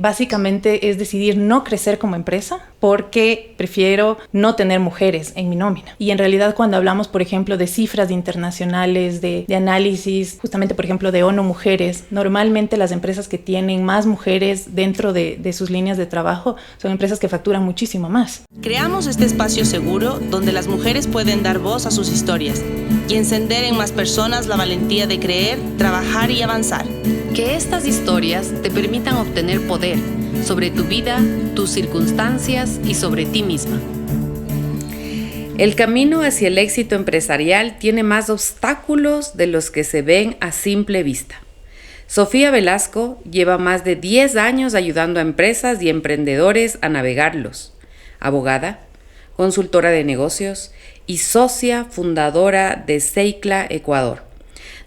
básicamente es decidir no crecer como empresa porque prefiero no tener mujeres en mi nómina. Y en realidad cuando hablamos, por ejemplo, de cifras internacionales, de análisis, justamente, por ejemplo, de ONU Mujeres, normalmente las empresas que tienen más mujeres dentro de sus líneas de trabajo son empresas que facturan muchísimo más. Creamos este espacio seguro donde las mujeres pueden dar voz a sus historias y encender en más personas la valentía de creer, trabajar y avanzar. Que estas historias te permitan obtener poder sobre tu vida, tus circunstancias y sobre ti misma. El camino hacia el éxito empresarial tiene más obstáculos de los que se ven a simple vista. Sofía Velasco lleva más de 10 años ayudando a empresas y emprendedores a navegarlos. Abogada, consultora de negocios y socia fundadora de Seicla Ecuador,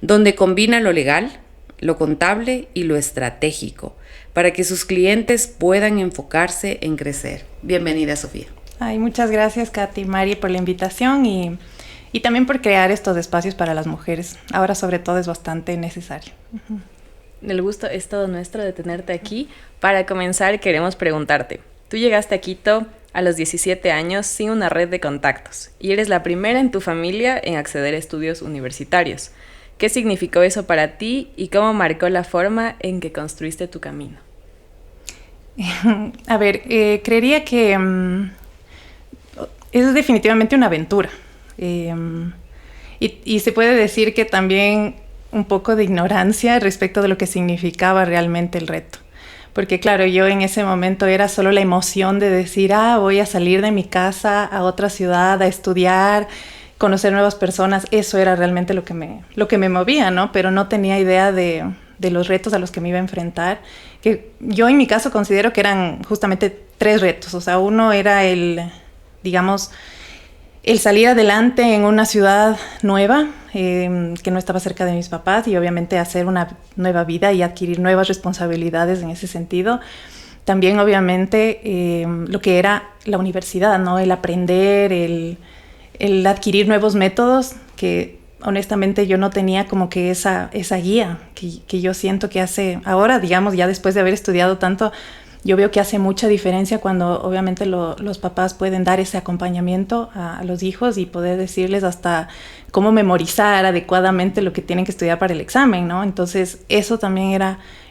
donde combina lo legal, lo contable y lo estratégico para que sus clientes puedan enfocarse en crecer. Bienvenida, Sofía. Ay, muchas gracias, Katy y Mari, por la invitación y también por crear estos espacios para las mujeres. Ahora, sobre todo, es bastante necesario. El gusto es todo nuestro de tenerte aquí. Para comenzar, queremos preguntarte. Tú llegaste a Quito a los 17 años sin una red de contactos y eres la primera en tu familia en acceder a estudios universitarios. ¿Qué significó eso para ti y cómo marcó la forma en que construiste tu camino? A ver, creería que es definitivamente una aventura. Y se puede decir que también un poco de ignorancia respecto de lo que significaba realmente el reto. Porque claro, yo en ese momento era solo la emoción de decir, voy a salir de mi casa a otra ciudad a estudiar, conocer nuevas personas. Eso era realmente lo que me movía, ¿no? Pero no tenía idea de los retos a los que me iba a enfrentar. Que yo en mi caso considero que eran justamente 3 retos. O sea, uno era el salir adelante en una ciudad nueva, que no estaba cerca de mis papás, y obviamente hacer una nueva vida y adquirir nuevas responsabilidades en ese sentido. También obviamente lo que era la universidad, ¿no? El aprender, el adquirir nuevos métodos que honestamente yo no tenía como que esa guía que yo siento que hace ahora, digamos, ya después de haber estudiado tanto. Yo veo que hace mucha diferencia cuando obviamente los papás pueden dar ese acompañamiento a los hijos y poder decirles hasta cómo memorizar adecuadamente lo que tienen que estudiar para el examen, ¿no? Entonces eso también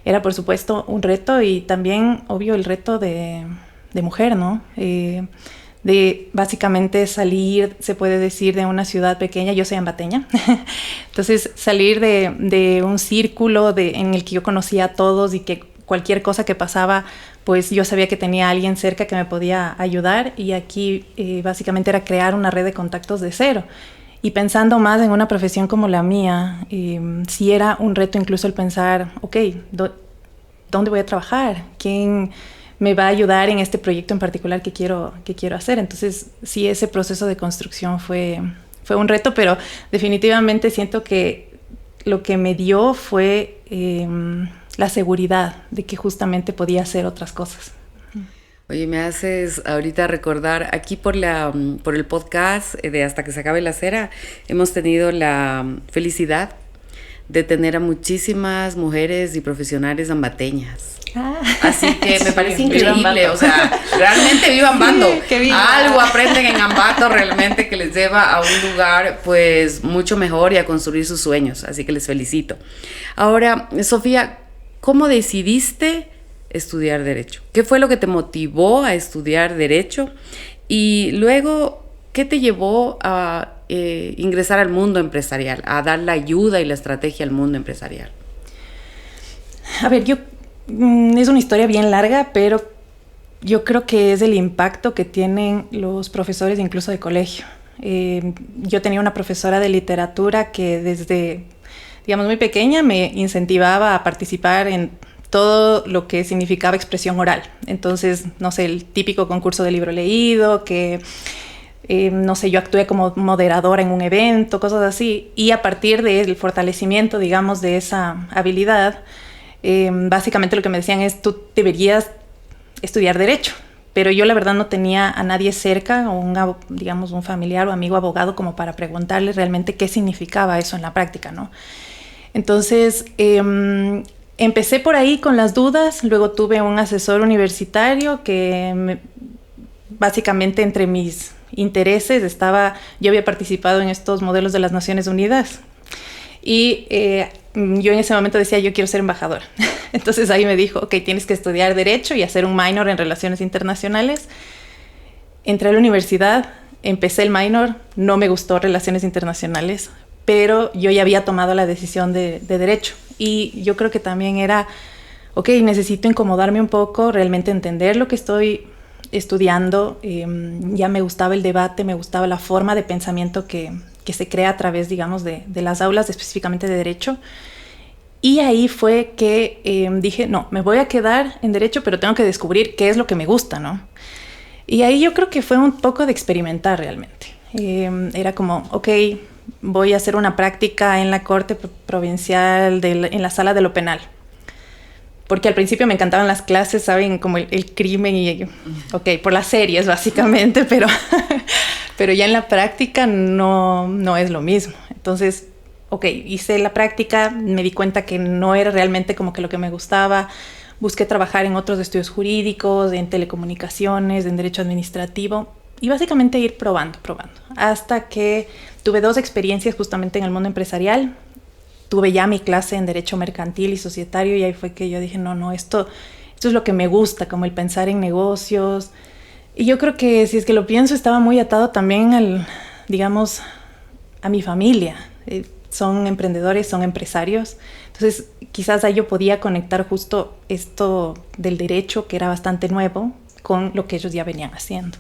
era por supuesto un reto, y también obvio el reto de mujer, ¿no? De básicamente salir, se puede decir, de una ciudad pequeña. Yo soy ambateña, entonces salir de un círculo en el que yo conocía a todos y que cualquier cosa que pasaba, pues yo sabía que tenía a alguien cerca que me podía ayudar, y aquí básicamente era crear una red de contactos de cero. Y pensando más en una profesión como la mía, sí era un reto incluso el pensar, ok, ¿dónde voy a trabajar? ¿Quién me va a ayudar en este proyecto en particular que quiero hacer? Entonces sí, ese proceso de construcción fue un reto, pero definitivamente siento que lo que me dio fue la seguridad de que justamente podía hacer otras cosas. Oye, me haces ahorita recordar, aquí por el podcast de Hasta que se acabe la cera, hemos tenido la felicidad de tener a muchísimas mujeres y profesionales ambateñas. Así que me parece increíble, o sea, realmente viva Ambato. Algo aprenden en Ambato realmente que les lleva a un lugar pues mucho mejor y a construir sus sueños, así que les felicito. Ahora, Sofía, ¿cómo decidiste estudiar Derecho? ¿Qué fue lo que te motivó a estudiar Derecho? Y luego, ¿qué te llevó a ingresar al mundo empresarial, a dar la ayuda y la estrategia al mundo empresarial? A ver, es una historia bien larga, pero yo creo que es el impacto que tienen los profesores incluso de colegio. Yo tenía una profesora de literatura que desde, digamos, muy pequeña me incentivaba a participar en todo lo que significaba expresión oral. Entonces, no sé, el típico concurso de libro leído, que, no sé, yo actué como moderadora en un evento, cosas así. Y a partir del fortalecimiento, digamos, de esa habilidad, básicamente lo que me decían es, tú deberías estudiar Derecho. Pero yo la verdad no tenía a nadie cerca, o un familiar o amigo abogado, como para preguntarle realmente qué significaba eso en la práctica, ¿no? Entonces, en empecé por ahí con las dudas, luego tuve un asesor universitario que básicamente entre mis intereses yo había participado en estos modelos de las Naciones Unidas y yo en ese momento decía, yo quiero ser embajadora. Entonces ahí me dijo, ok, tienes que estudiar Derecho y hacer un minor en Relaciones Internacionales. Entré a la universidad, empecé el minor, no me gustó Relaciones Internacionales, pero yo ya había tomado la decisión de Derecho. Y yo creo que también era, ok, necesito incomodarme un poco, realmente entender lo que estoy estudiando. Ya me gustaba el debate, me gustaba la forma de pensamiento que se crea a través, digamos, de las aulas, específicamente de Derecho. Y ahí fue que dije, no, me voy a quedar en Derecho, pero tengo que descubrir qué es lo que me gusta, ¿no? Y ahí yo creo que fue un poco de experimentar realmente. Era como, ok, voy a hacer una práctica en la Corte Provincial, en la Sala de lo Penal. Porque al principio me encantaban las clases, ¿saben? Como el crimen y... Ok, por las series básicamente, pero ya en la práctica no es lo mismo. Entonces, ok, hice la práctica, me di cuenta que no era realmente como que lo que me gustaba. Busqué trabajar en otros estudios jurídicos, en telecomunicaciones, en derecho administrativo y básicamente ir probando, hasta que tuve 2 experiencias justamente en el mundo empresarial. Tuve ya mi clase en derecho mercantil y societario y ahí fue que yo dije, no, esto es lo que me gusta, como el pensar en negocios. Y yo creo que si es que lo pienso, estaba muy atado también digamos, a mi familia. Son emprendedores, son empresarios. Entonces, quizás ahí yo podía conectar justo esto del derecho, que era bastante nuevo, con lo que ellos ya venían haciendo.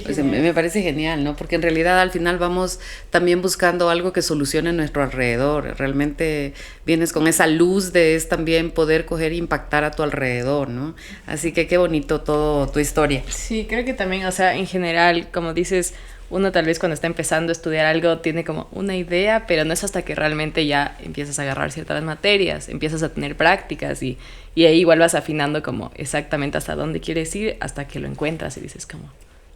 Pues me parece genial, ¿no? Porque en realidad al final vamos también buscando algo que solucione nuestro alrededor. Realmente vienes con esa luz de también poder coger e impactar a tu alrededor, ¿no? Así que qué bonito todo tu historia. Sí, creo que también, o sea, en general, como dices, uno tal vez cuando está empezando a estudiar algo tiene como una idea, pero no es hasta que realmente ya empiezas a agarrar ciertas materias, empiezas a tener prácticas y ahí igual vas afinando como exactamente hasta dónde quieres ir, hasta que lo encuentras y dices como...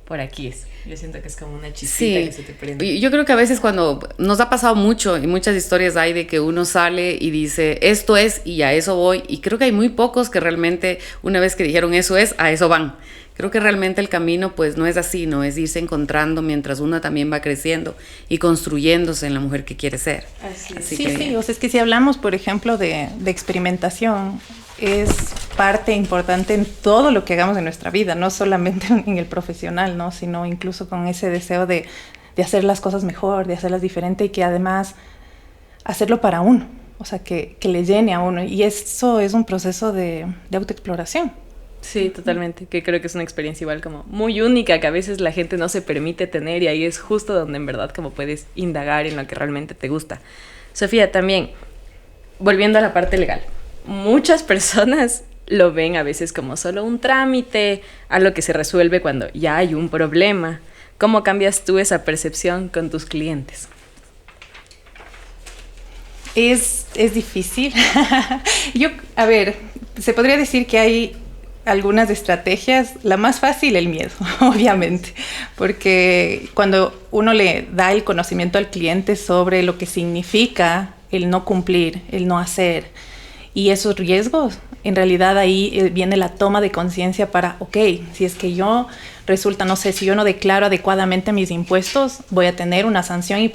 por aquí es. Yo siento que es como una chispita que se te prende. Yo creo que a veces cuando nos ha pasado mucho y muchas historias hay de que uno sale y dice esto es y a eso voy, y creo que hay muy pocos que realmente una vez que dijeron eso es, a eso van. Creo que realmente el camino pues no es así, no es irse encontrando mientras uno también va creciendo y construyéndose en la mujer que quiere ser. Sí, o sea, es que si hablamos por ejemplo de experimentación, es parte importante en todo lo que hagamos en nuestra vida, no solamente en el profesional, ¿no? Sino incluso con ese deseo de hacer las cosas mejor, de hacerlas diferente y que además hacerlo para uno, o sea, que le llene a uno. Y eso es un proceso de autoexploración. Sí, totalmente, que creo que es una experiencia igual como muy única, que a veces la gente no se permite tener y ahí es justo donde en verdad como puedes indagar en lo que realmente te gusta. Sofía, también, volviendo a la parte legal, muchas personas lo ven a veces como solo un trámite, algo que se resuelve cuando ya hay un problema. ¿Cómo cambias tú esa percepción con tus clientes? Es difícil. A ver, se podría decir que hay algunas estrategias. La más fácil, el miedo, obviamente, porque cuando uno le da el conocimiento al cliente sobre lo que significa el no cumplir, el no hacer, y esos riesgos, en realidad ahí viene la toma de conciencia para, ok, si es que yo resulta, no sé, si yo no declaro adecuadamente mis impuestos, voy a tener una sanción y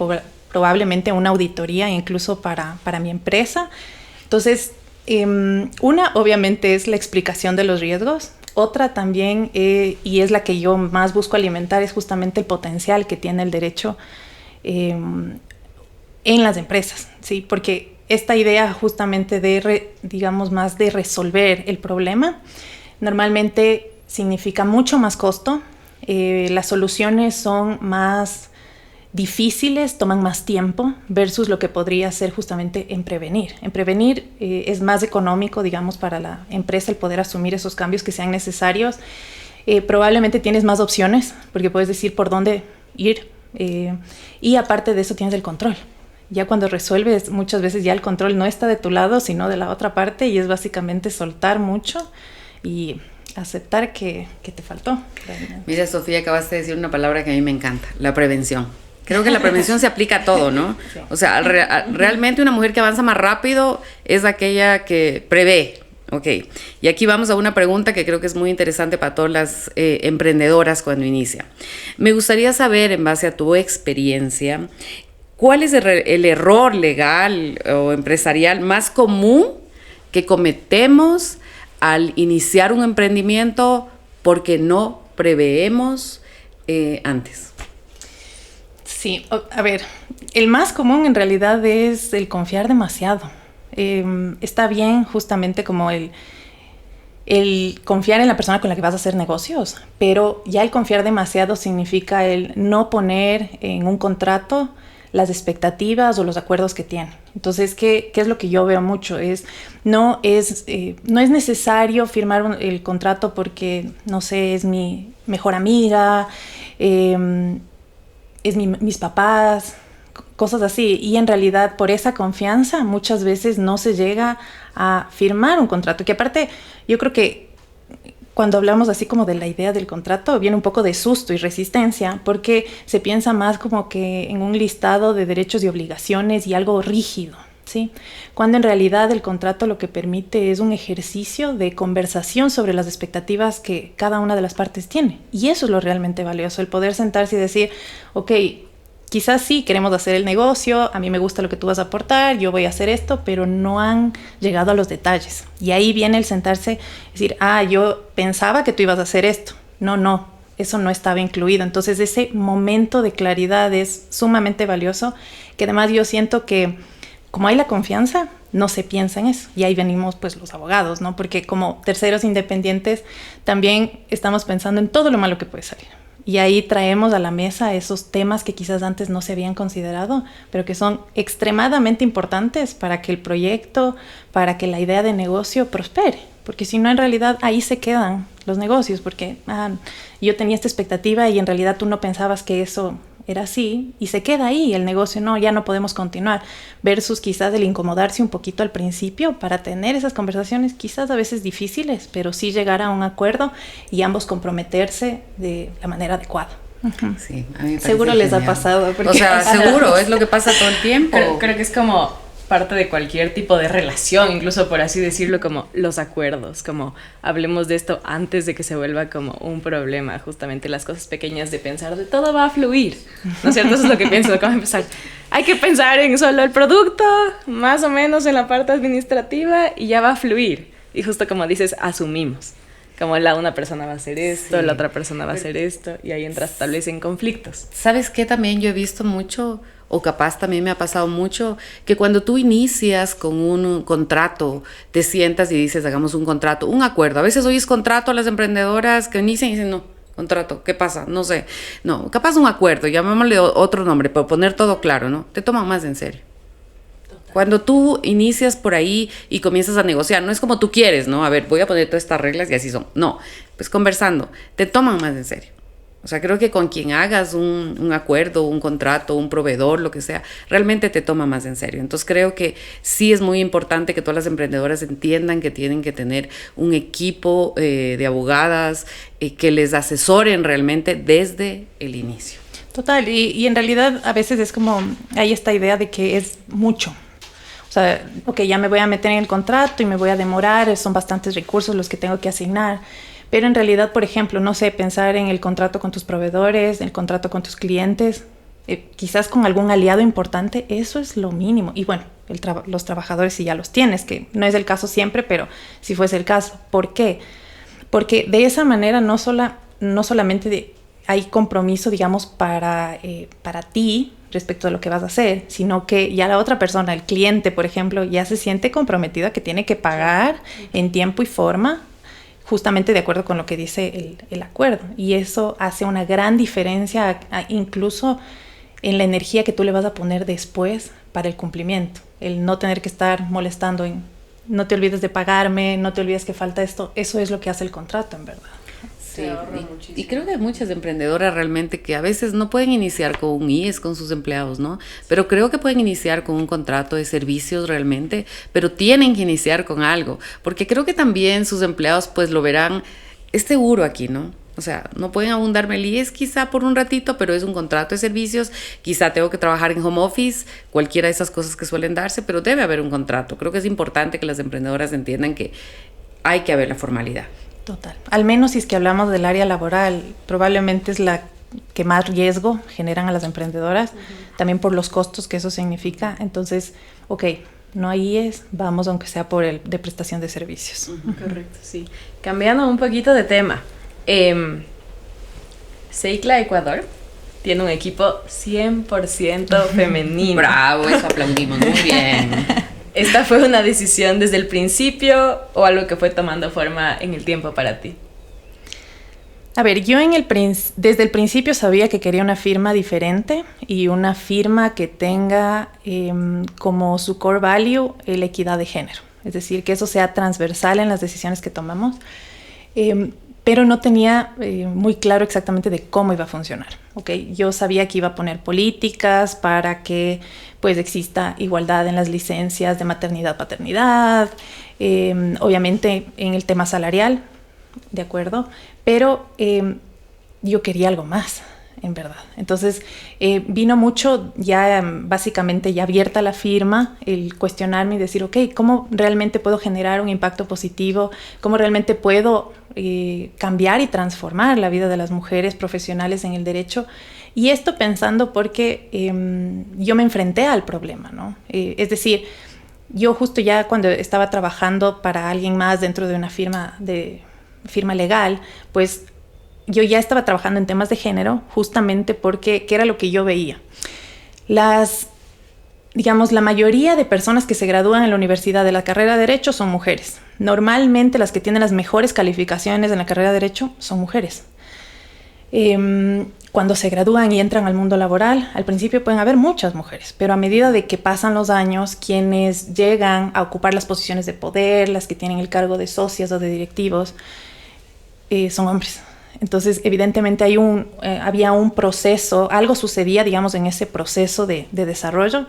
probablemente una auditoría incluso para mi empresa. Entonces, una obviamente es la explicación de los riesgos. Otra también, y es la que yo más busco alimentar, es justamente el potencial que tiene el derecho en las empresas, ¿sí? Porque esta idea justamente digamos más de resolver el problema, normalmente significa mucho más costo, las soluciones son más difíciles, toman más tiempo versus lo que podría ser justamente en prevenir. En prevenir es más económico, digamos, para la empresa el poder asumir esos cambios que sean necesarios. Probablemente tienes más opciones porque puedes decir por dónde ir y aparte de eso tienes el control. Ya cuando resuelves, muchas veces ya el control no está de tu lado, sino de la otra parte, y es básicamente soltar mucho y aceptar que te faltó. Mira, Sofía, acabaste de decir una palabra que a mí me encanta, la prevención. Creo que la prevención se aplica a todo, ¿no? Sí. O sea, realmente una mujer que avanza más rápido es aquella que prevé. Ok, y aquí vamos a una pregunta que creo que es muy interesante para todas las emprendedoras cuando inicia. Me gustaría saber, en base a tu experiencia, ¿cuál es el error legal o empresarial más común que cometemos al iniciar un emprendimiento porque no preveemos antes? Sí, a ver, el más común en realidad es el confiar demasiado. Está bien justamente como el confiar en la persona con la que vas a hacer negocios, pero ya el confiar demasiado significa el no poner en un contrato las expectativas o los acuerdos que tiene. Entonces, ¿qué es lo que yo veo mucho? No es necesario firmar el contrato porque, no sé, es mi mejor amiga, mis papás, cosas así. Y en realidad, por esa confianza, muchas veces no se llega a firmar un contrato. Que aparte, yo creo que cuando hablamos así como de la idea del contrato, viene un poco de susto y resistencia, porque se piensa más como que en un listado de derechos y obligaciones y algo rígido, ¿sí? Cuando en realidad el contrato lo que permite es un ejercicio de conversación sobre las expectativas que cada una de las partes tiene. Y eso es lo realmente valioso, el poder sentarse y decir, ok, quizás sí queremos hacer el negocio, a mí me gusta lo que tú vas a aportar, yo voy a hacer esto, pero no han llegado a los detalles. Y ahí viene el sentarse y decir, yo pensaba que tú ibas a hacer esto. No, eso no estaba incluido. Entonces ese momento de claridad es sumamente valioso, que además yo siento que como hay la confianza, no se piensa en eso. Y ahí venimos pues los abogados, ¿no? Porque como terceros independientes también estamos pensando en todo lo malo que puede salir. Y ahí traemos a la mesa esos temas que quizás antes no se habían considerado, pero que son extremadamente importantes para que el proyecto, para que la idea de negocio prospere. Porque si no, en realidad ahí se quedan los negocios, porque yo tenía esta expectativa y en realidad tú no pensabas que eso era así, y se queda ahí el negocio, ya no podemos continuar, versus quizás el incomodarse un poquito al principio para tener esas conversaciones quizás a veces difíciles, pero sí llegar a un acuerdo y ambos comprometerse de la manera adecuada. Uh-huh. Sí, a mí me seguro parece les ha pasado. O sea, seguro, es lo que pasa todo el tiempo. Creo que es como parte de cualquier tipo de relación, incluso por así decirlo, como los acuerdos, como hablemos de esto antes de que se vuelva como un problema, justamente las cosas pequeñas de pensar de todo va a fluir, ¿no es cierto? Eso es lo que pienso, acabo de empezar. Hay que pensar en solo el producto, más o menos en la parte administrativa y ya va a fluir. Y justo como dices, asumimos. Como una persona va a hacer esto, sí, la otra persona va a hacer esto, y ahí entras tal vez en conflictos. ¿Sabes qué? También yo he visto mucho, o capaz también me ha pasado mucho, que cuando tú inicias con un contrato, te sientas y dices, hagamos un contrato, un acuerdo. A veces oyes contrato a las emprendedoras que inician y dicen, no, contrato, ¿qué pasa? No sé. No, capaz un acuerdo, llamémosle otro nombre, para poner todo claro, ¿no? Te toman más en serio. Cuando tú inicias por ahí y comienzas a negociar, no es como tú quieres, ¿no? A ver, voy a poner todas estas reglas y así son. No, pues conversando, te toman más en serio. O sea, creo que con quien hagas un acuerdo, un contrato, un proveedor, lo que sea, realmente te toma más en serio. Entonces creo que sí es muy importante que todas las emprendedoras entiendan que tienen que tener un equipo de abogadas que les asesoren realmente desde el inicio. Total, y en realidad a veces es como, hay esta idea de que es mucho. O sea, ok, ya me voy a meter en el contrato y me voy a demorar, son bastantes recursos los que tengo que asignar. Pero en realidad, por ejemplo, no sé, pensar en el contrato con tus proveedores, el contrato con tus clientes, quizás con algún aliado importante, eso es lo mínimo. Y bueno, los trabajadores si ya los tienes, que no es el caso siempre, pero si fuese el caso. ¿Por qué? Porque de esa manera no solamente hay compromiso, digamos, para ti, respecto a lo que vas a hacer, sino que ya la otra persona, el cliente, por ejemplo, ya se siente comprometido a que tiene que pagar en tiempo y forma, justamente de acuerdo con lo que dice el acuerdo. Y eso hace una gran diferencia, incluso en la energía que tú le vas a poner después para el cumplimiento. El no tener que estar molestando en, no te olvides de pagarme, no te olvides que falta esto. Eso es lo que hace el contrato, en verdad. Sí, y creo que hay muchas emprendedoras realmente que a veces no pueden iniciar con un IES con sus empleados, ¿no? Pero creo que pueden iniciar con un contrato de servicios realmente, pero tienen que iniciar con algo, porque creo que también sus empleados pues lo verán, es seguro aquí, ¿no? O sea, no pueden abundarme el IES quizá por un ratito, pero es un contrato de servicios. Quizá tengo que trabajar en home office, cualquiera de esas cosas que suelen darse, pero debe haber un contrato. Creo que es importante que las emprendedoras entiendan que hay que haber la formalidad. Total. Al menos si es que hablamos del área laboral, probablemente es la que más riesgo generan a las emprendedoras, también por los costos que eso significa. Entonces, ok, no hay IES, vamos aunque sea por el de prestación de servicios. Correcto, sí. Cambiando un poquito de tema, Seikla Ecuador tiene un equipo 100% femenino. Bravo, eso aplaudimos, muy bien. ¿Esta fue una decisión desde el principio o algo que fue tomando forma en el tiempo para ti? A ver, yo desde el principio sabía que quería una firma diferente y una firma que tenga como su core value la equidad de género. Es decir, que eso sea transversal en las decisiones que tomamos. Pero no tenía muy claro exactamente de cómo iba a funcionar. ¿Okay? Yo sabía que iba a poner políticas para que pues, exista igualdad en las licencias de maternidad-paternidad, obviamente en el tema salarial, ¿de acuerdo? Pero yo quería algo más, en verdad. Entonces vino mucho ya básicamente ya abierta la firma, el cuestionarme y decir, ok, ¿cómo realmente puedo generar un impacto positivo? ¿Cómo realmente puedo cambiar y transformar la vida de las mujeres profesionales en el derecho? Y esto pensando porque yo me enfrenté al problema, ¿no? Es decir, yo justo ya cuando estaba trabajando para alguien más dentro de una firma legal, pues yo ya estaba trabajando en temas de género justamente porque, ¿qué era lo que yo veía? La mayoría de personas que se gradúan en la universidad de la carrera de Derecho son mujeres. Normalmente las que tienen las mejores calificaciones en la carrera de Derecho son mujeres. Cuando se gradúan y entran al mundo laboral, al principio pueden haber muchas mujeres, pero a medida de que pasan los años, quienes llegan a ocupar las posiciones de poder, las que tienen el cargo de socias o de directivos, son hombres. Entonces, evidentemente había un proceso, algo sucedía, digamos, en ese proceso de desarrollo.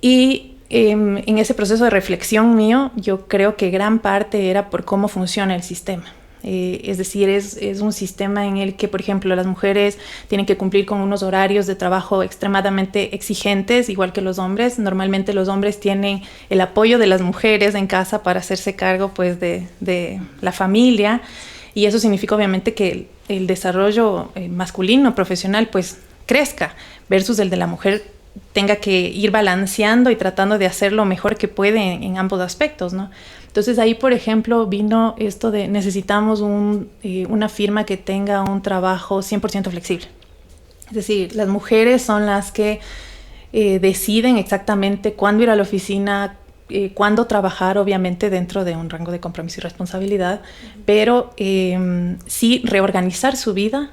Y en ese proceso de reflexión mío, yo creo que gran parte era por cómo funciona el sistema. Es decir, es un sistema en el que, por ejemplo, las mujeres tienen que cumplir con unos horarios de trabajo extremadamente exigentes, igual que los hombres. Normalmente los hombres tienen el apoyo de las mujeres en casa para hacerse cargo, pues, de la familia. Y eso significa obviamente que el desarrollo masculino, profesional, pues crezca, versus el de la mujer tenga que ir balanceando y tratando de hacer lo mejor que puede en ambos aspectos, ¿no? Entonces ahí, por ejemplo, vino esto de necesitamos una firma que tenga un trabajo 100% flexible. Es decir, las mujeres son las que deciden exactamente cuándo ir a la oficina, cuándo trabajar, obviamente dentro de un rango de compromiso y responsabilidad, pero sí reorganizar su vida,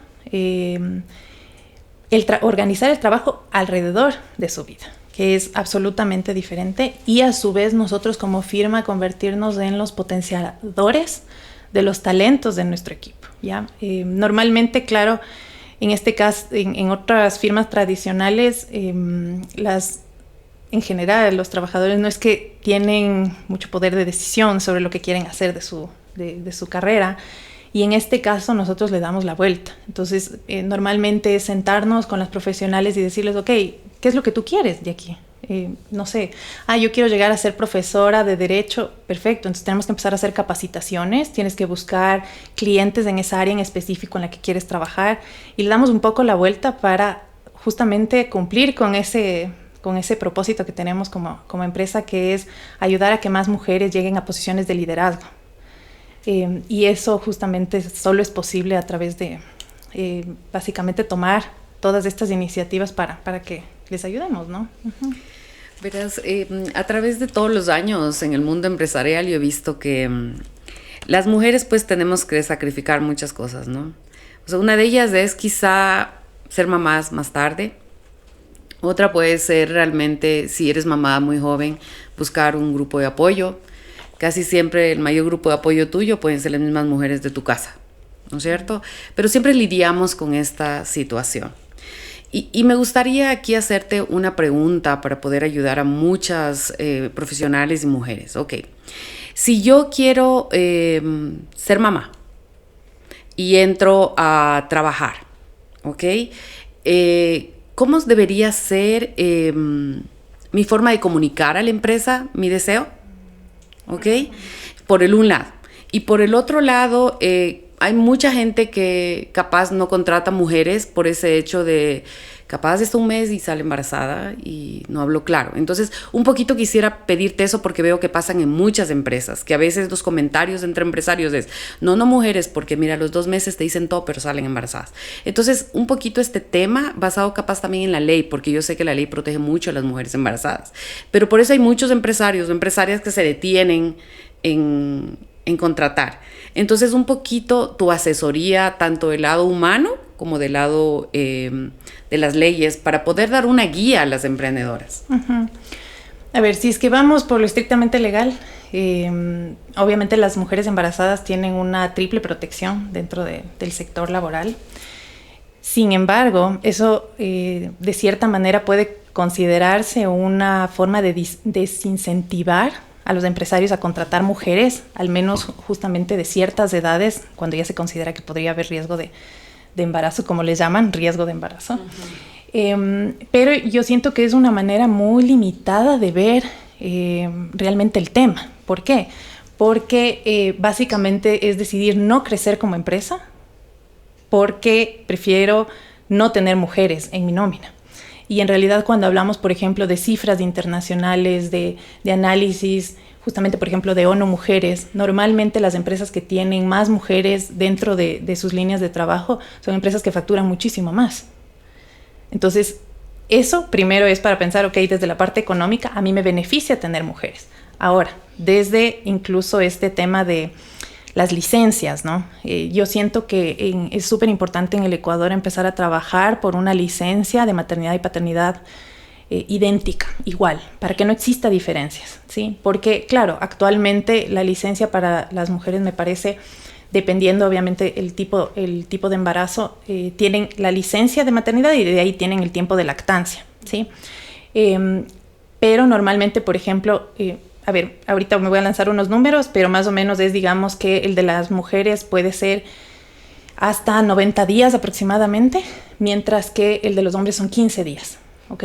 organizar el trabajo alrededor de su vida, que es absolutamente diferente, y a su vez nosotros como firma convertirnos en los potenciadores de los talentos de nuestro equipo, ¿ya? Normalmente, claro, en este caso, en otras firmas tradicionales, en general, los trabajadores no es que tienen mucho poder de decisión sobre lo que quieren hacer de su carrera, y en este caso nosotros le damos la vuelta. Entonces, normalmente es sentarnos con las profesionales y decirles, ok, ¿qué es lo que tú quieres de aquí? No sé, yo quiero llegar a ser profesora de Derecho, perfecto, entonces tenemos que empezar a hacer capacitaciones, tienes que buscar clientes en esa área en específico en la que quieres trabajar, y le damos un poco la vuelta para justamente cumplir con ese propósito que tenemos como empresa, que es ayudar a que más mujeres lleguen a posiciones de liderazgo. Y eso justamente solo es posible a través de básicamente tomar todas estas iniciativas para que les ayudemos, ¿no? Uh-huh. Verás, a través de todos los años en el mundo empresarial yo he visto que las mujeres pues tenemos que sacrificar muchas cosas, ¿no? O sea, una de ellas es quizá ser mamás más tarde. Otra puede ser realmente, si eres mamá muy joven, buscar un grupo de apoyo. Casi siempre el mayor grupo de apoyo tuyo pueden ser las mismas mujeres de tu casa, ¿no es cierto? Pero siempre lidiamos con esta situación. Y me gustaría aquí hacerte una pregunta para poder ayudar a muchas profesionales y mujeres. Ok, si yo quiero ser mamá y entro a trabajar, ¿ok? ¿Cómo debería ser mi forma de comunicar a la empresa mi deseo? ¿Ok? Por el un lado. Y por el otro lado, hay mucha gente que capaz no contrata mujeres por ese hecho de capaz está un mes y sale embarazada y no habló claro. Entonces, un poquito quisiera pedirte eso porque veo que pasan en muchas empresas, que a veces los comentarios entre empresarios es, no mujeres, porque mira, a los 2 meses te dicen todo, pero salen embarazadas. Entonces, un poquito este tema basado capaz también en la ley, porque yo sé que la ley protege mucho a las mujeres embarazadas. Pero por eso hay muchos empresarios o empresarias que se detienen en contratar. Entonces, un poquito tu asesoría, tanto del lado humano como del lado de las leyes, para poder dar una guía a las emprendedoras. Uh-huh. A ver, si es que vamos por lo estrictamente legal, obviamente las mujeres embarazadas tienen una triple protección dentro del sector laboral. Sin embargo, eso de cierta manera puede considerarse una forma de desincentivar a los empresarios a contratar mujeres, al menos justamente de ciertas edades, cuando ya se considera que podría haber riesgo de embarazo, como les llaman, riesgo de embarazo. Uh-huh. Pero yo siento que es una manera muy limitada de ver realmente el tema. ¿Por qué? Porque básicamente es decidir no crecer como empresa, porque prefiero no tener mujeres en mi nómina. Y en realidad cuando hablamos, por ejemplo, de cifras internacionales, de análisis, justamente, por ejemplo, de ONU Mujeres, normalmente las empresas que tienen más mujeres dentro de sus líneas de trabajo son empresas que facturan muchísimo más. Entonces, eso primero es para pensar, ok, desde la parte económica, a mí me beneficia tener mujeres. Ahora, desde incluso este tema de las licencias, ¿no? Yo siento que es súper importante en el Ecuador empezar a trabajar por una licencia de maternidad y paternidad idéntica, igual, para que no exista diferencias, ¿sí? Porque, claro, actualmente la licencia para las mujeres me parece, dependiendo obviamente el tipo de embarazo, tienen la licencia de maternidad y de ahí tienen el tiempo de lactancia, ¿sí? Pero normalmente, por ejemplo, a ver, ahorita me voy a lanzar unos números, pero más o menos es, digamos, que el de las mujeres puede ser hasta 90 días aproximadamente, mientras que el de los hombres son 15 días, ¿ok?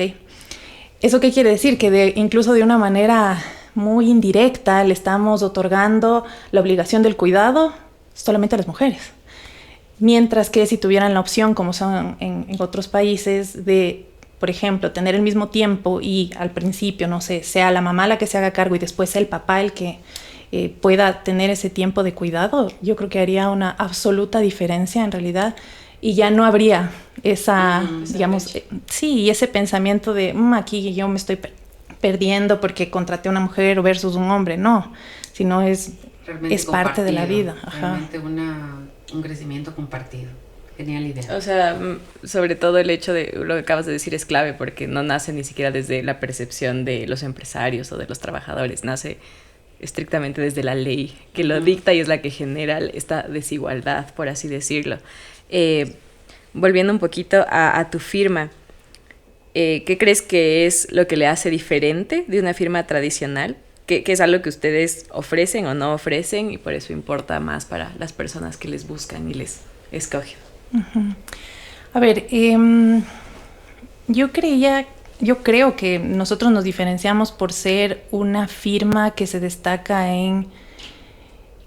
¿Eso qué quiere decir? Que incluso de una manera muy indirecta le estamos otorgando la obligación del cuidado solamente a las mujeres. Mientras que si tuvieran la opción, como son en otros países, de, por ejemplo, tener el mismo tiempo y al principio, no sé, sea la mamá la que se haga cargo y después sea el papá el que pueda tener ese tiempo de cuidado, yo creo que haría una absoluta diferencia en realidad. Y ya no habría esa, digamos, sí, ese pensamiento de aquí yo me estoy perdiendo porque contraté a una mujer versus un hombre. No, sino es parte de la vida. Ajá. Realmente un crecimiento compartido. Genial idea. O sea, sobre todo el hecho de lo que acabas de decir es clave porque no nace ni siquiera desde la percepción de los empresarios o de los trabajadores, nace estrictamente desde la ley que lo dicta y es la que genera esta desigualdad, por así decirlo. Volviendo un poquito a tu firma, ¿qué crees que es lo que le hace diferente de una firma tradicional? ¿Qué es algo que ustedes ofrecen o no ofrecen y por eso importa más para las personas que les buscan y les escogen? Uh-huh. A ver, yo creo que nosotros nos diferenciamos por ser una firma que se destaca en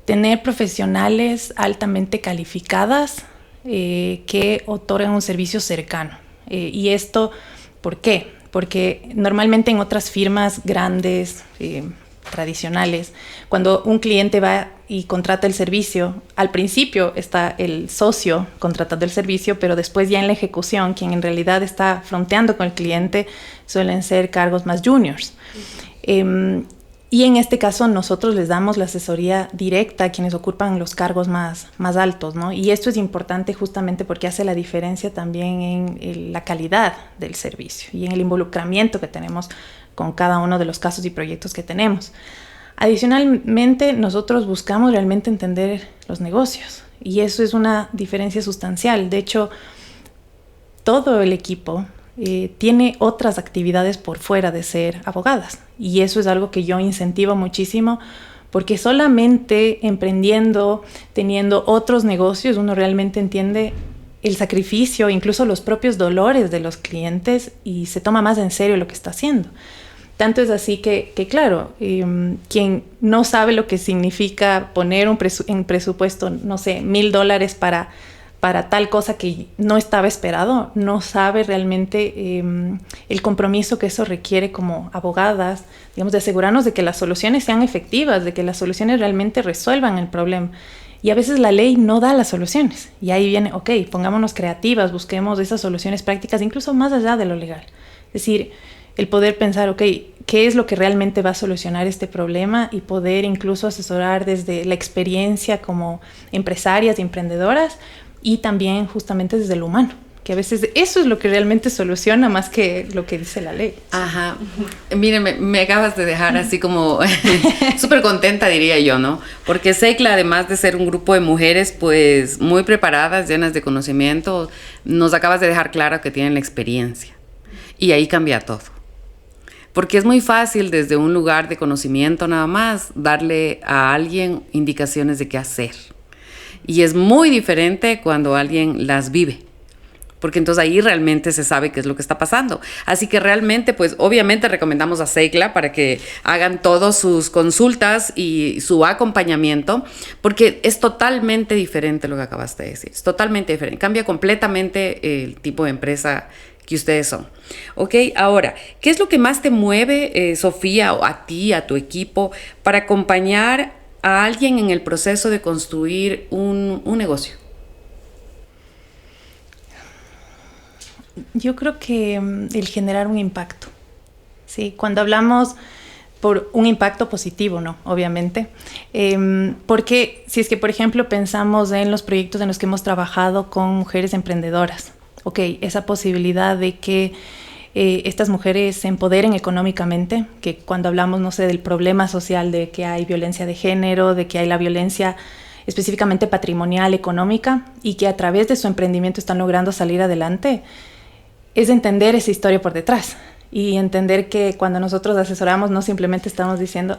tener profesionales altamente calificadas que otorgan un servicio cercano. Y esto, ¿por qué? Porque normalmente en otras firmas grandes, tradicionales, cuando un cliente va y contrata el servicio, al principio está el socio contratando el servicio, pero después ya en la ejecución, quien en realidad está fronteando con el cliente, suelen ser cargos más juniors. Y en este caso nosotros les damos la asesoría directa a quienes ocupan los cargos más altos, ¿no? Y esto es importante justamente porque hace la diferencia también en la calidad del servicio y en el involucramiento que tenemos con cada uno de los casos y proyectos que tenemos. Adicionalmente, nosotros buscamos realmente entender los negocios y eso es una diferencia sustancial. De hecho, todo el equipo tiene otras actividades por fuera de ser abogadas y eso es algo que yo incentivo muchísimo porque solamente emprendiendo, teniendo otros negocios, uno realmente entiende el sacrificio, incluso los propios dolores de los clientes y se toma más en serio lo que está haciendo. Tanto es así que claro, quien no sabe lo que significa poner en presupuesto, no sé, $1,000 para tal cosa que no estaba esperado, no sabe realmente el compromiso que eso requiere como abogadas, digamos, de asegurarnos de que las soluciones sean efectivas, de que las soluciones realmente resuelvan el problema. Y a veces la ley no da las soluciones. Y ahí viene, ok, pongámonos creativas, busquemos esas soluciones prácticas, incluso más allá de lo legal. Es decir, el poder pensar, ok, ¿qué es lo que realmente va a solucionar este problema? Y poder incluso asesorar desde la experiencia como empresarias y emprendedoras y también justamente desde lo humano, que a veces eso es lo que realmente soluciona más que lo que dice la ley. Ajá. Miren, me acabas de dejar así como súper contenta, diría yo, ¿no? Porque Seikla, además de ser un grupo de mujeres pues muy preparadas, llenas de conocimiento, nos acabas de dejar claro que tienen la experiencia. Y ahí cambia todo. Porque es muy fácil desde un lugar de conocimiento nada más darle a alguien indicaciones de qué hacer. Y es muy diferente cuando alguien las vive. Porque entonces ahí realmente se sabe qué es lo que está pasando. Así que realmente, pues obviamente recomendamos a Seikla para que hagan todas sus consultas y su acompañamiento, porque es totalmente diferente lo que acabaste de decir. Es totalmente diferente. Cambia completamente el tipo de empresa que ustedes son. Ok, ahora, ¿qué es lo que más te mueve, Sofía, o a ti, a tu equipo, para acompañar a alguien en el proceso de construir un negocio? Yo creo que el generar un impacto, ¿sí? Cuando hablamos por un impacto positivo, ¿no? Obviamente. Porque si es que, por ejemplo, pensamos en los proyectos en los que hemos trabajado con mujeres emprendedoras, ok, esa posibilidad de que estas mujeres se empoderen económicamente, que cuando hablamos, no sé, del problema social de que hay violencia de género, de que hay la violencia específicamente patrimonial, económica, y que a través de su emprendimiento están logrando salir adelante, es entender esa historia por detrás y entender que cuando nosotros asesoramos no simplemente estamos diciendo,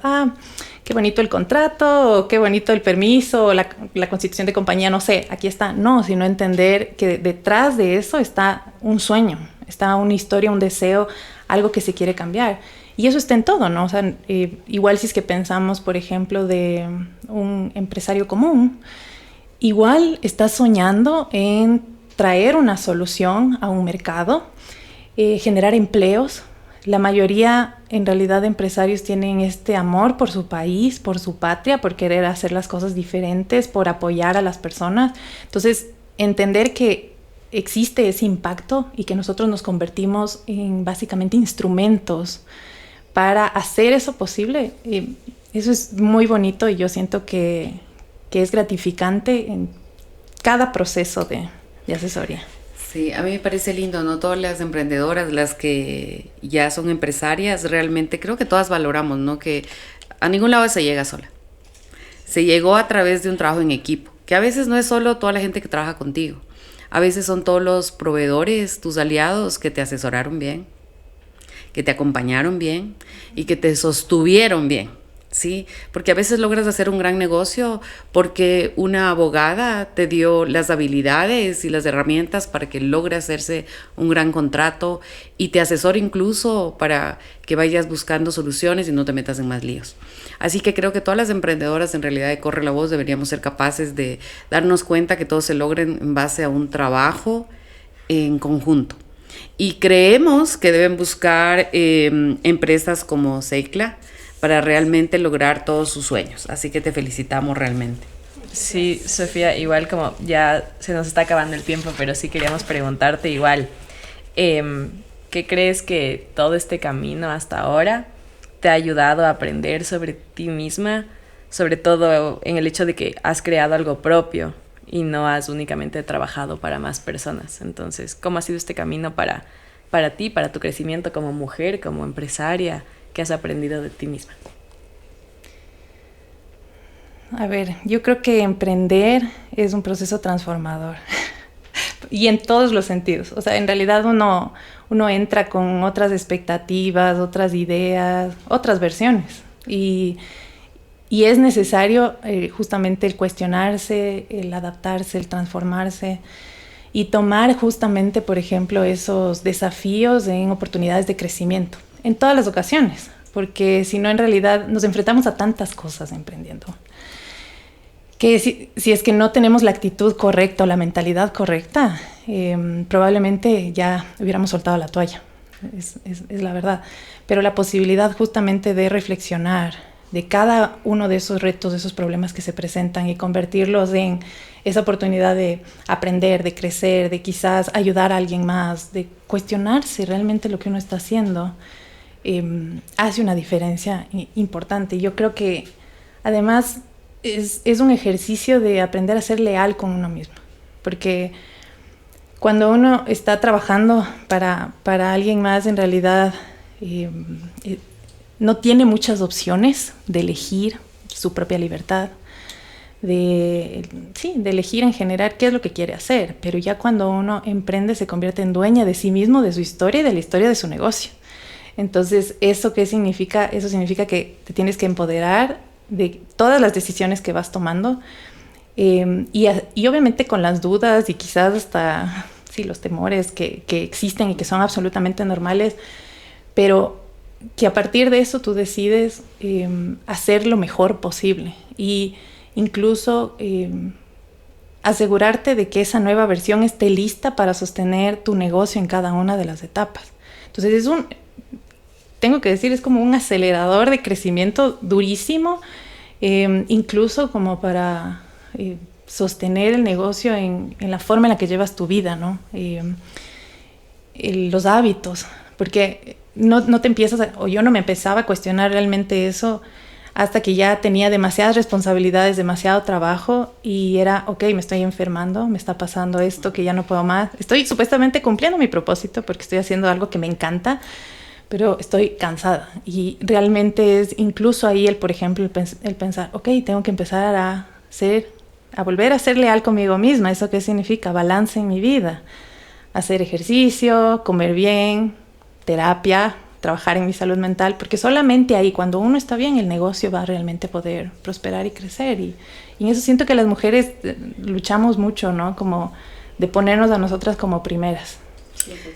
qué bonito el contrato, o qué bonito el permiso, o la constitución de compañía, no sé, aquí está. No, sino entender que detrás de eso está un sueño, está una historia, un deseo, algo que se quiere cambiar. Y eso está en todo, ¿no? O sea, igual si es que pensamos, por ejemplo, de un empresario común, igual está soñando en traer una solución a un mercado, generar empleos. La mayoría, en realidad, de empresarios tienen este amor por su país, por su patria, por querer hacer las cosas diferentes, por apoyar a las personas. Entonces, entender que existe ese impacto y que nosotros nos convertimos en básicamente instrumentos para hacer eso posible, eso es muy bonito y yo siento que es gratificante en cada proceso de asesoría. Sí, a mí me parece lindo, ¿no? Todas las emprendedoras, las que ya son empresarias, realmente creo que todas valoramos, ¿no? Que a ningún lado se llega sola. Se llegó a través de un trabajo en equipo, que a veces no es solo toda la gente que trabaja contigo. A veces son todos los proveedores, tus aliados que te asesoraron bien, que te acompañaron bien y que te sostuvieron bien. Sí, porque a veces logras hacer un gran negocio porque una abogada te dio las habilidades y las herramientas para que logre hacerse un gran contrato y te asesora incluso para que vayas buscando soluciones y no te metas en más líos. Así que creo que todas las emprendedoras en realidad de Corre la Voz deberíamos ser capaces de darnos cuenta que todo se logra en base a un trabajo en conjunto. Y creemos que deben buscar empresas como Seikla para realmente lograr todos sus sueños. Así que te felicitamos realmente. Sí, Sofía, igual como ya se nos está acabando el tiempo, pero sí queríamos preguntarte igual, ¿qué crees que todo este camino hasta ahora te ha ayudado a aprender sobre ti misma? Sobre todo en el hecho de que has creado algo propio y no has únicamente trabajado para más personas. Entonces, ¿cómo ha sido este camino para ti, para tu crecimiento como mujer, como empresaria? ¿Qué has aprendido de ti misma? A ver, yo creo que emprender es un proceso transformador y en todos los sentidos. O sea, en realidad uno entra con otras expectativas, otras ideas, otras versiones y Y es necesario justamente el cuestionarse, el adaptarse, el transformarse y tomar justamente, por ejemplo, esos desafíos en oportunidades de crecimiento en todas las ocasiones, porque si no, en realidad nos enfrentamos a tantas cosas emprendiendo, que si es que no tenemos la actitud correcta o la mentalidad correcta, probablemente ya hubiéramos soltado la toalla, es la verdad. Pero la posibilidad justamente de reflexionar de cada uno de esos retos, de esos problemas que se presentan y convertirlos en esa oportunidad de aprender, de crecer, de quizás ayudar a alguien más, de cuestionarse realmente lo que uno está haciendo, hace una diferencia importante. Yo creo que además es un ejercicio de aprender a ser leal con uno mismo, porque cuando uno está trabajando para alguien más, en realidad no tiene muchas opciones de elegir su propia libertad, de elegir en general qué es lo que quiere hacer, pero ya cuando uno emprende se convierte en dueña de sí mismo, de su historia y de la historia de su negocio. Entonces, ¿eso qué significa? Eso significa que te tienes que empoderar de todas las decisiones que vas tomando, y obviamente con las dudas y quizás hasta los temores que existen y que son absolutamente normales, pero que a partir de eso tú decides hacer lo mejor posible y incluso asegurarte de que esa nueva versión esté lista para sostener tu negocio en cada una de las etapas. Entonces tengo que decir, es como un acelerador de crecimiento durísimo, incluso como para sostener el negocio en la forma en la que llevas tu vida, ¿no? Los hábitos, porque no te empiezas, o yo no me empezaba a cuestionar realmente eso hasta que ya tenía demasiadas responsabilidades, demasiado trabajo y era, ok, me estoy enfermando, me está pasando esto que ya no puedo más. Estoy supuestamente cumpliendo mi propósito porque estoy haciendo algo que me encanta, pero estoy cansada. Y realmente es incluso ahí por ejemplo, el pensar, ok, tengo que empezar a volver a ser leal conmigo misma. ¿Eso qué significa? Balance en mi vida. Hacer ejercicio, comer bien, terapia, trabajar en mi salud mental, porque solamente ahí, cuando uno está bien, el negocio va a realmente poder prosperar y crecer. Y en eso siento que las mujeres luchamos mucho, ¿no? Como de ponernos a nosotras como primeras.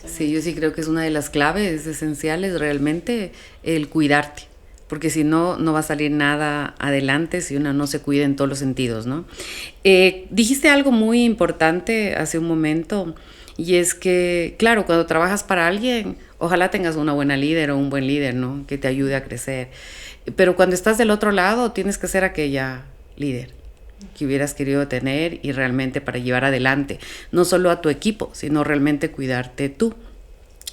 Sí, yo sí creo que es una de las claves esenciales realmente el cuidarte, porque si no, no va a salir nada adelante si una no se cuida en todos los sentidos, ¿no? Dijiste algo muy importante hace un momento, y es que, claro, cuando trabajas para alguien, ojalá tengas una buena líder o un buen líder, ¿no? Que te ayude a crecer. Pero cuando estás del otro lado, tienes que ser aquella líder que hubieras querido tener y realmente para llevar adelante, no solo a tu equipo, sino realmente cuidarte tú.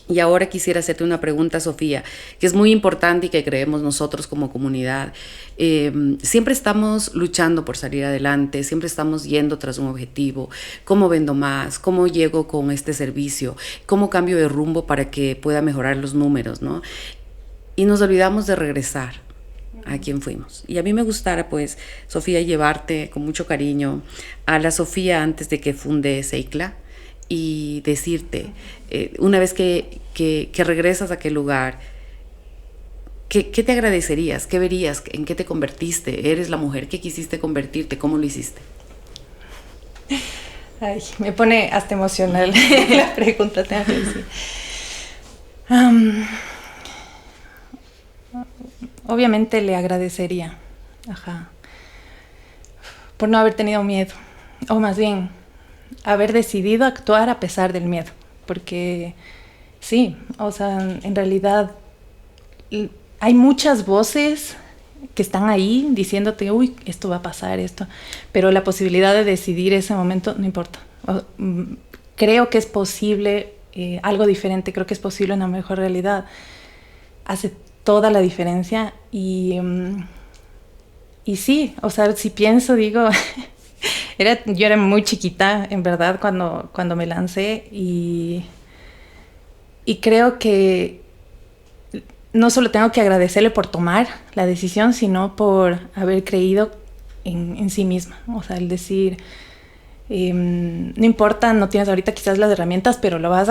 Y ahora quisiera hacerte una pregunta, Sofía, que es muy importante y que creemos nosotros como comunidad. Siempre estamos luchando por salir adelante, siempre estamos yendo tras un objetivo. ¿Cómo vendo más? ¿Cómo llego con este servicio? ¿Cómo cambio de rumbo para que pueda mejorar los números, ¿no? Y nos olvidamos de regresar a quien fuimos. Y a mí me gustara, pues, Sofía, llevarte con mucho cariño a la Sofía antes de que funde Seicla y decirte, una vez que regresas a aquel lugar, ¿qué te agradecerías? ¿Qué verías? ¿En qué te convertiste? ¿Eres la mujer que quisiste convertirte? ¿Cómo lo hiciste? Ay, me pone hasta emocional la pregunta, tengo que decir. Obviamente le agradecería, por no haber tenido miedo, o más bien, haber decidido actuar a pesar del miedo, porque sí, o sea, en realidad hay muchas voces que están ahí diciéndote, uy, esto va a pasar, esto, pero la posibilidad de decidir ese momento no importa. Creo que es posible algo diferente, creo que es posible una mejor realidad. Hace toda la diferencia y sí, o sea, si pienso, digo, yo era muy chiquita, en verdad, cuando me lancé y creo que no solo tengo que agradecerle por tomar la decisión, sino por haber creído en sí misma. O sea, el decir, no importa, no tienes ahorita quizás las herramientas, pero lo vas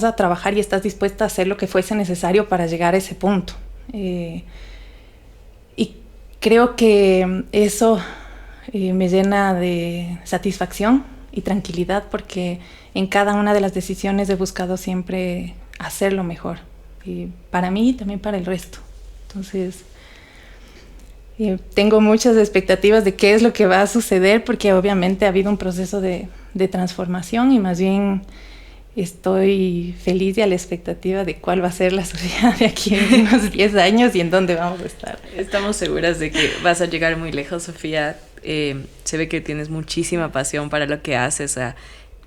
a trabajar y estás dispuesta a hacer lo que fuese necesario para llegar a ese punto. Creo que eso me llena de satisfacción y tranquilidad, porque en cada una de las decisiones he buscado siempre hacerlo mejor, y para mí y también para el resto. Entonces, tengo muchas expectativas de qué es lo que va a suceder, porque obviamente ha habido un proceso de transformación, y más bien estoy feliz y a la expectativa de cuál va a ser la sociedad de aquí en unos 10 años y en dónde vamos a estar. Estamos seguras de que vas a llegar muy lejos, Sofía. Se ve que tienes muchísima pasión para lo que haces.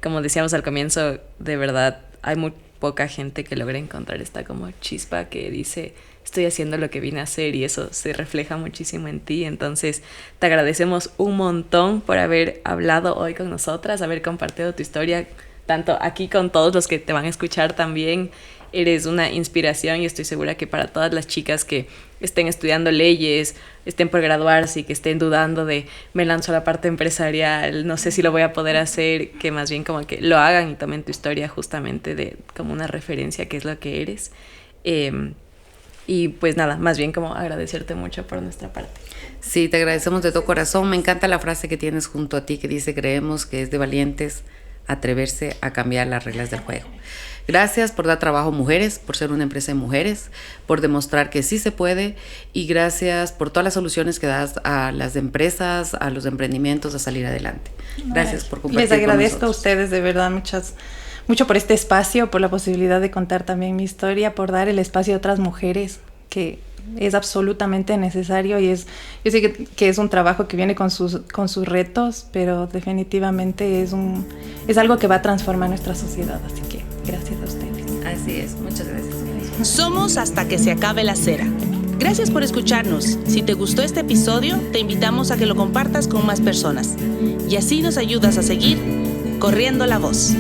Como decíamos al comienzo, de verdad hay muy poca gente que logra encontrar esta como chispa que dice: estoy haciendo lo que vine a hacer, y eso se refleja muchísimo en ti. Entonces te agradecemos un montón por haber hablado hoy con nosotras, haber compartido tu historia, tanto aquí con todos los que te van a escuchar también. Eres una inspiración, y estoy segura que para todas las chicas que estén estudiando leyes, estén por graduarse y que estén dudando de me lanzo a la parte empresarial, no sé si lo voy a poder hacer, que más bien como que lo hagan y tomen tu historia justamente de como una referencia, que es lo que eres. Y pues nada, más bien como agradecerte mucho por nuestra parte. Sí, te agradecemos de todo corazón. Me encanta la frase que tienes junto a ti que dice: creemos que es de valientes atreverse a cambiar las reglas del juego. Gracias por dar trabajo a mujeres, por ser una empresa de mujeres, por demostrar que sí se puede, y gracias por todas las soluciones que das a las empresas, a los emprendimientos, a salir adelante. Gracias por compartir. Les agradezco con a ustedes, de verdad, mucho por este espacio, por la posibilidad de contar también mi historia, por dar el espacio a otras mujeres, que es absolutamente necesario, y yo sé que es un trabajo que viene con sus retos, pero definitivamente es algo que va a transformar nuestra sociedad, así que gracias a ustedes. Así es, muchas gracias. Somos Hasta que se acabe la cera. Gracias por escucharnos. Si te gustó este episodio, te invitamos a que lo compartas con más personas, y así nos ayudas a seguir corriendo la voz.